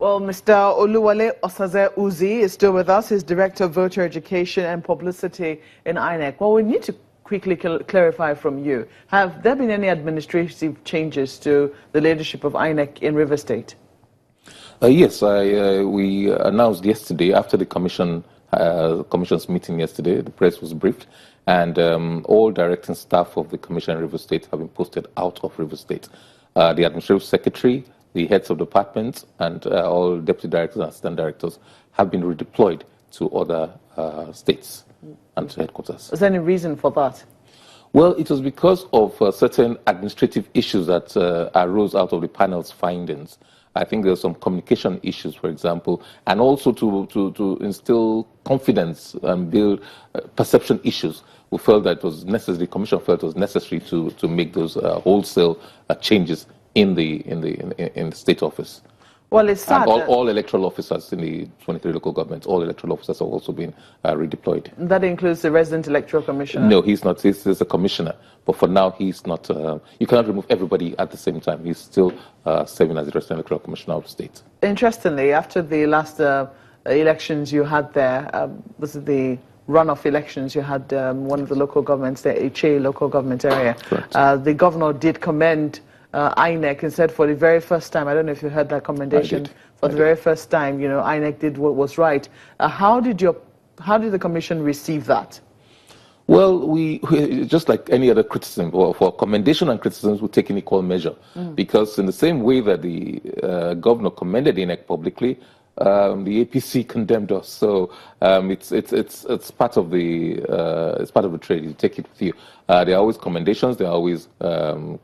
Well, Mr. Oluwale Osaze Uzi is still with us. He's Director of Voter Education and Publicity in INEC. Well, we need to quickly clarify from you. Have there been any administrative changes to the leadership of INEC in River State? Yes, we announced yesterday, after the commission's meeting yesterday, the press was briefed, and all directing staff of the commission in River State have been posted out of River State. The administrative secretary, the heads of departments, and all deputy directors and assistant directors have been redeployed to other states and to headquarters. Is there any reason for that? Well, it was because of certain administrative issues that arose out of the panel's findings. I think there were some communication issues, for example, and also to instill confidence and build perception issues. We felt that it was necessary, the commission felt it was necessary to make those wholesale changes in the state office. Well, it's sad. And all electoral officers in the 23 local governments, all electoral officers have also been redeployed. That includes the resident electoral commissioner? No, he's not. He's a commissioner. But for now, he's not. You cannot remove everybody at the same time. He's still serving as the resident electoral commissioner of the state. Interestingly, after the last elections you had there, was it the runoff elections, you had one of the local governments, the Iche local government area. The governor did commend INEC and said for the very first time, I don't know if you heard that commendation, for the very first time, you know, INEC did what was right. How did the commission receive that? Well, we just like any other criticism, or for commendation and criticisms, we take an equal measure. Because in the same way that the governor commended INEC publicly, the APC condemned us. So it's part of the trade. You take it with you. There are always commendations. There are always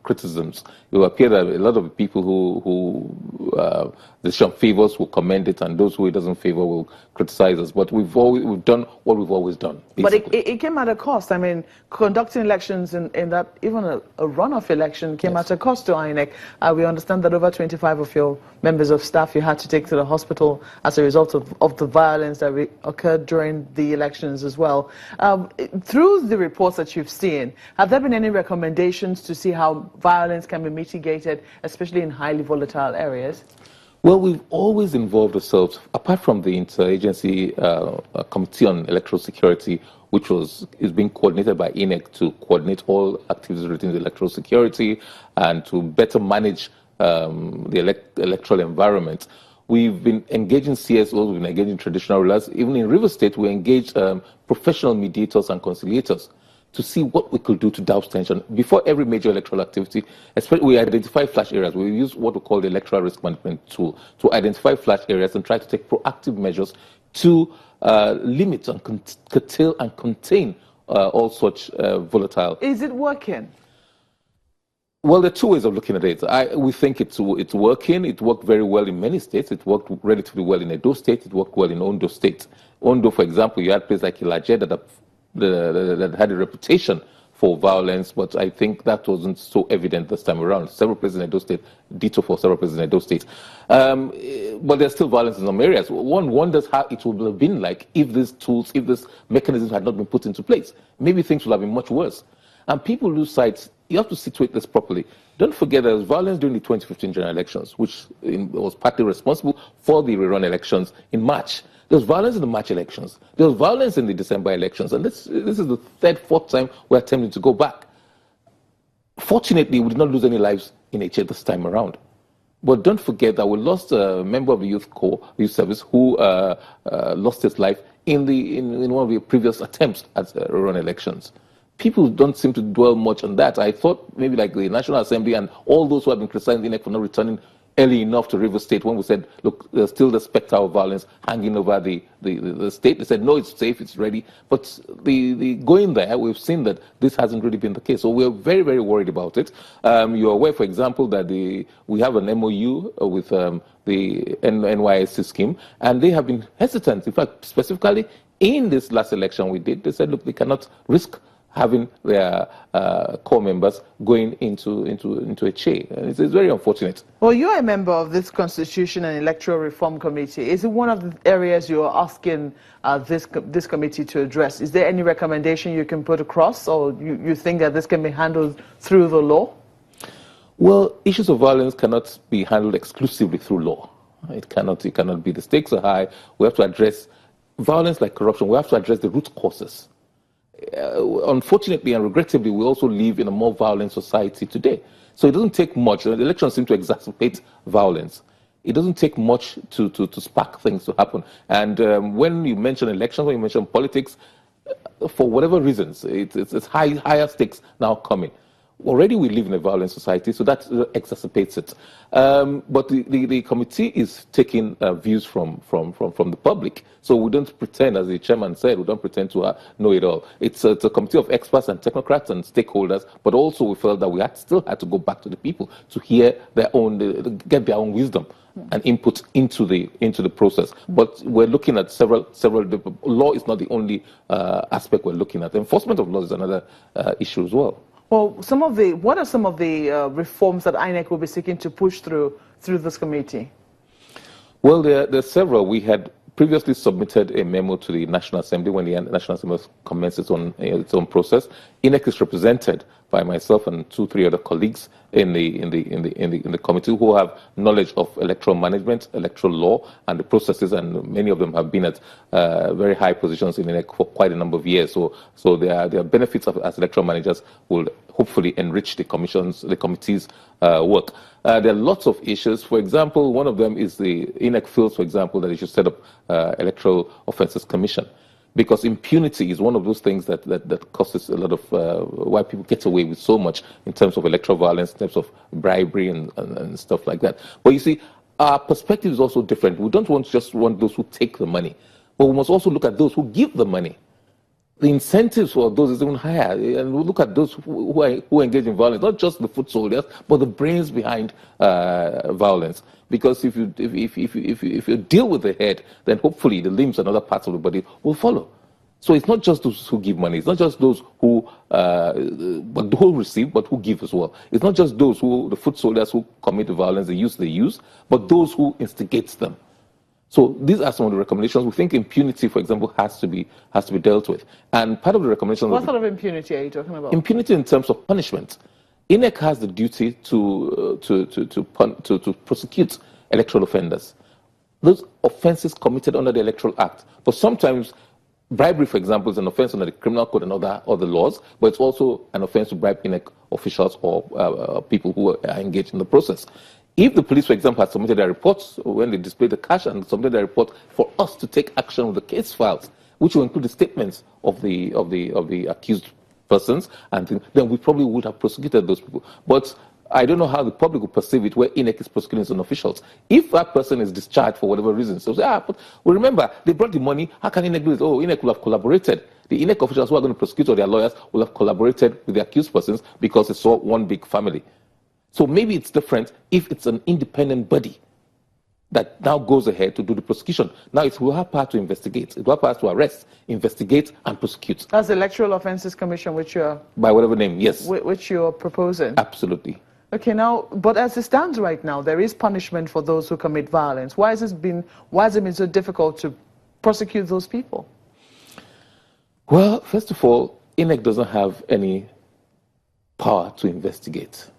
criticisms. It will appear that a lot of the people who the decision favors will commend it, and those who it doesn't favor will criticize us. But we've done what we've always done. Basically. But it came at a cost. I mean, conducting elections in that, even a runoff election came at a cost to INEC. We understand that over 25 of your members of staff you had to take to the hospital as a result of the violence that occurred during the elections as well. Through the reports that you've seen, have there been any recommendations to see how violence can be mitigated, especially in highly volatile areas? Well, we've always involved ourselves, apart from the Interagency Committee on Electoral Security, which is being coordinated by INEC to coordinate all activities relating to electoral security and to better manage the electoral environment. We've been engaging CSOs, we've been engaging traditional rulers. Even in River State, we engaged professional mediators and conciliators to see what we could do to douse tension. Before every major electoral activity, especially we identify flash areas. We use what we call the electoral risk management tool to identify flash areas and try to take proactive measures to limit and curtail and contain all such volatile. Is it working? Well, there are two ways of looking at it. We think it's working. It worked very well in many states. It worked relatively well in Edo State. It worked well in Ondo State. Ondo, for example, you had places like Ilaje that had a reputation for violence, but I think that wasn't so evident this time around. Several places in Edo State, ditto for several places in Edo State. But there's still violence in some areas. One wonders how it would have been like if these tools, if this mechanism had not been put into place. Maybe things would have been much worse. And people lose sight. You have to situate this properly. Don't forget there was violence during the 2015 general elections, which was partly responsible for the rerun elections in March. There was violence in the March elections. There was violence in the December elections. And this is the third, fourth time we're attempting to go back. Fortunately, we did not lose any lives in HA this time around. But don't forget that we lost a member of the youth service who lost his life in one of the previous attempts at rerun elections. People don't seem to dwell much on that. I thought maybe like the National Assembly and all those who have been criticizing INEC for not returning early enough to River State, when we said, look, there's still the specter of violence hanging over the state. They said, no, it's safe, it's ready. But the going there, we've seen that this hasn't really been the case. So we're very, very worried about it. You're aware, for example, that we have an MOU with the NYSC scheme, and they have been hesitant. In fact, specifically in this last election we did, they said, look, they cannot risk having their core members going into a chain. And it's very unfortunate. Well, you're a member of this Constitution and Electoral Reform Committee. Is it one of the areas you're asking this committee to address? Is there any recommendation you can put across, or you think that this can be handled through the law? Well, issues of violence cannot be handled exclusively through law. It cannot be. The stakes are high. We have to address violence like corruption. We have to address the root causes. Unfortunately and regrettably, we also live in a more violent society today. So it doesn't take much. The elections seem to exacerbate violence. It doesn't take much to spark things to happen. And when you mention elections, when you mention politics, for whatever reasons, it's higher stakes now coming. Already we live in a violent society, so that exacerbates it. But the committee is taking views from the public. So we don't pretend, as the chairman said, we don't pretend to know it all. It's a committee of experts and technocrats and stakeholders, but also we felt that we still had to go back to the people to hear their own, get their own wisdom and input into the process. But we're looking at several. Law is not the only aspect we're looking at. Enforcement of law is another issue as well. Well, what are some of the reforms that INEC will be seeking to push through this committee? Well, there are several. We had previously submitted a memo to the National Assembly when the National Assembly commenced its own process. INEC is represented by myself and 2-3 other colleagues in the committee who have knowledge of electoral management, electoral law, and the processes, and many of them have been at very high positions in INEC for quite a number of years. So their benefits as electoral managers will hopefully enrich the committee's work. There are lots of issues. For example, one of them is the INEC feels, for example, that it should set up Electoral Offences Commission, because impunity is one of those things that causes a lot of why people get away with so much in terms of electoral violence, in terms of bribery and stuff like that. But you see, our perspective is also different. We don't just want those who take the money, but we must also look at those who give the money. The incentives for those is even higher, and we look at those who engage in violence, not just the foot soldiers, but the brains behind violence. Because if you deal with the head, then hopefully the limbs and other parts of the body will follow. So it's not just those who give money. It's not just those who receive, but who give as well. It's not just those the foot soldiers who commit the violence, they use, but those who instigate them. So these are some of the recommendations. We think impunity, for example, has to be dealt with. And part of the recommendations... What sort of impunity are you talking about? Impunity in terms of punishment. INEC has the duty to prosecute electoral offenders. Those offences committed under the Electoral Act. But sometimes bribery, for example, is an offence under the Criminal Code and other laws, but it's also an offence to bribe INEC officials or people who are engaged in the process. If the police, for example, had submitted their reports when they displayed the cash and submitted their report for us to take action with the case files, which will include the statements of the accused persons, and then we probably would have prosecuted those people. But I don't know how the public will perceive it where INEC is prosecuting its own officials. If that person is discharged for whatever reason, so say, but well, remember, they brought the money, how can INEC do it? Oh, INEC will have collaborated. The INEC officials who are going to prosecute or their lawyers will have collaborated with the accused persons because it's all one big family. So maybe it's different if it's an independent body that now goes ahead to do the prosecution. Now it will have power to investigate. It will have power to arrest, investigate, and prosecute. That's the Electoral Offences Commission, which you're... By whatever name, yes. Which you're proposing. Absolutely. Okay, now, but as it stands right now, there is punishment for those who commit violence. Why has it been so difficult to prosecute those people? Well, first of all, INEC doesn't have any power to investigate.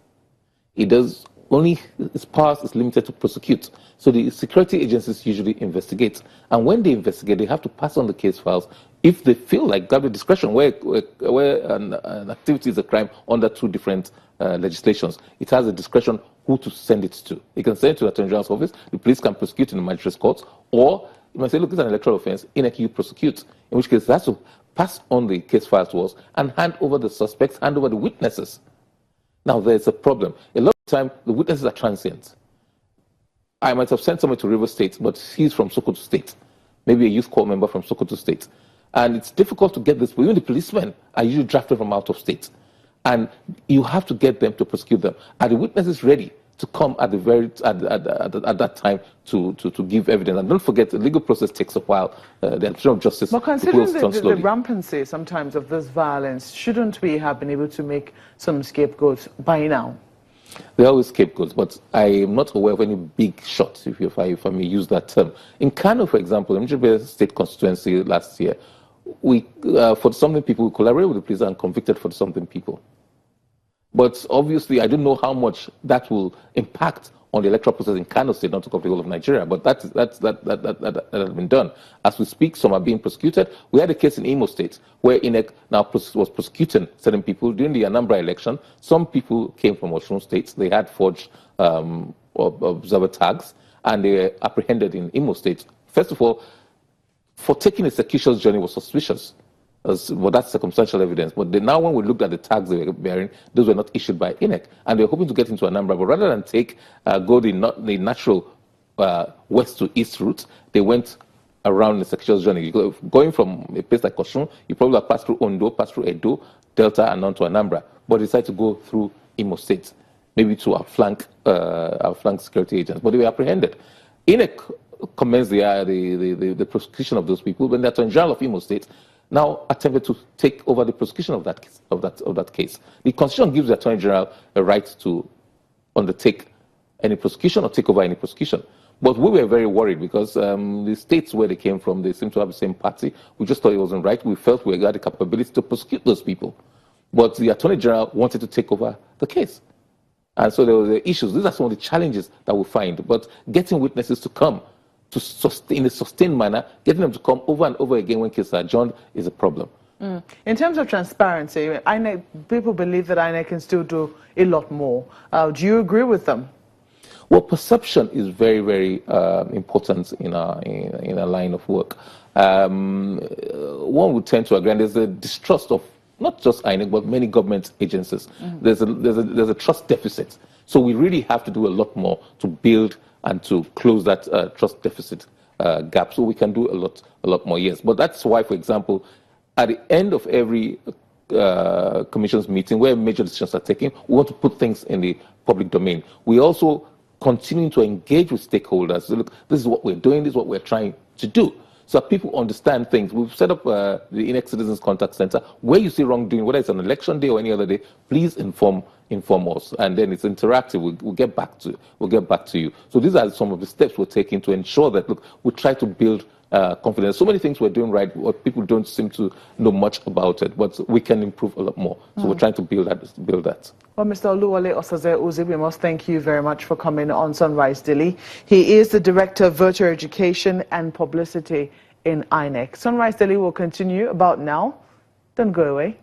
It does only, its powers is limited to prosecute. So the security agencies usually investigate. And when they investigate, they have to pass on the case files if they feel like they have the discretion where an activity is a crime under two different legislations. It has a discretion who to send it to. It can send it to the Attorney General's office, the police can prosecute in the magistrate's courts, or you might say, look, it's an electoral offense, INEC, you prosecute. In which case, it has to pass on the case files to us and hand over the suspects, hand over the witnesses. Now, there's a problem. A lot of the time, the witnesses are transient. I might have sent someone to River State, but he's from Sokoto State. Maybe a youth corps member from Sokoto State. And it's difficult to get this. Even the policemen are usually drafted from out of state. And you have to get them to prosecute them. Are the witnesses ready to come at that time to give evidence? And don't forget, the legal process takes a while. The administration of justice. But considering the rampancy sometimes of this violence, shouldn't we have been able to make some scapegoats by now? There are always scapegoats, but I am not aware of any big shots, if I may use that term. In Kano, for example, in Mjibwe State constituency last year, we, for something people, we collaborated with the police and convicted for something people. But obviously, I don't know how much that will impact on the electoral process in Kano State, not to cover the whole of Nigeria, but that has been done. As we speak, some are being prosecuted. We had a case in Imo State where INEC now was prosecuting certain people during the Anambra election. Some people came from Osun State. They had forged observer tags, and they were apprehended in Imo State. First of all, for taking a circuitous journey was suspicious. Well, that's circumstantial evidence. But now when we looked at the tags they were bearing, those were not issued by INEC. And they were hoping to get into Anambra. But rather than go the natural west to east route, they went around the circuitous journey. Going from a place like Osun, you probably have passed through Ondo, passed through Edo, Delta, and on to Anambra. But they decided to go through Imo State, maybe to outflank security agents. But they were apprehended. INEC commenced the prosecution of those people. When the Attorney General of Imo State now attempted to take over the prosecution of that case. The Constitution gives the Attorney General a right to undertake any prosecution or take over any prosecution. But we were very worried because the states where they came from, they seem to have the same party. We just thought it wasn't right. We felt we had the capability to prosecute those people. But the Attorney General wanted to take over the case. And so there were the issues. These are some of the challenges that we find. But getting witnesses to come in a sustained manner, getting them to come over and over again when cases are adjourned is a problem. In terms of transparency, INEC, people believe that INEC can still do a lot more. Do you agree with them? Well, perception is very, very important in our line of work. One would tend to agree, and there's a distrust of not just INEC, but many government agencies. There's a trust deficit. So we really have to do a lot more to build and to close that trust deficit gap. So we can do a lot more, yes. But that's why, for example, at the end of every commission's meeting where major decisions are taken, we want to put things in the public domain. We also continue to engage with stakeholders. So look, this is what we're doing, this is what we're trying to do. So that people understand things. We've set up the INEC Citizens Contact Center. Where you see wrongdoing, whether it's an election day or any other day, please inform us. And then it's interactive. We'll get back to you. So these are some of the steps we're taking to ensure that, look, we try to build confidence. So many things we're doing right, but people don't seem to know much about it. But we can improve a lot more. So we're trying to build that. Well, Mr. Oluwole Osaze-Uzi, we must thank you very much for coming on Sunrise Daily. He is the Director of Voter Education and Publicity in INEC. Sunrise Daily will continue about now. Don't go away.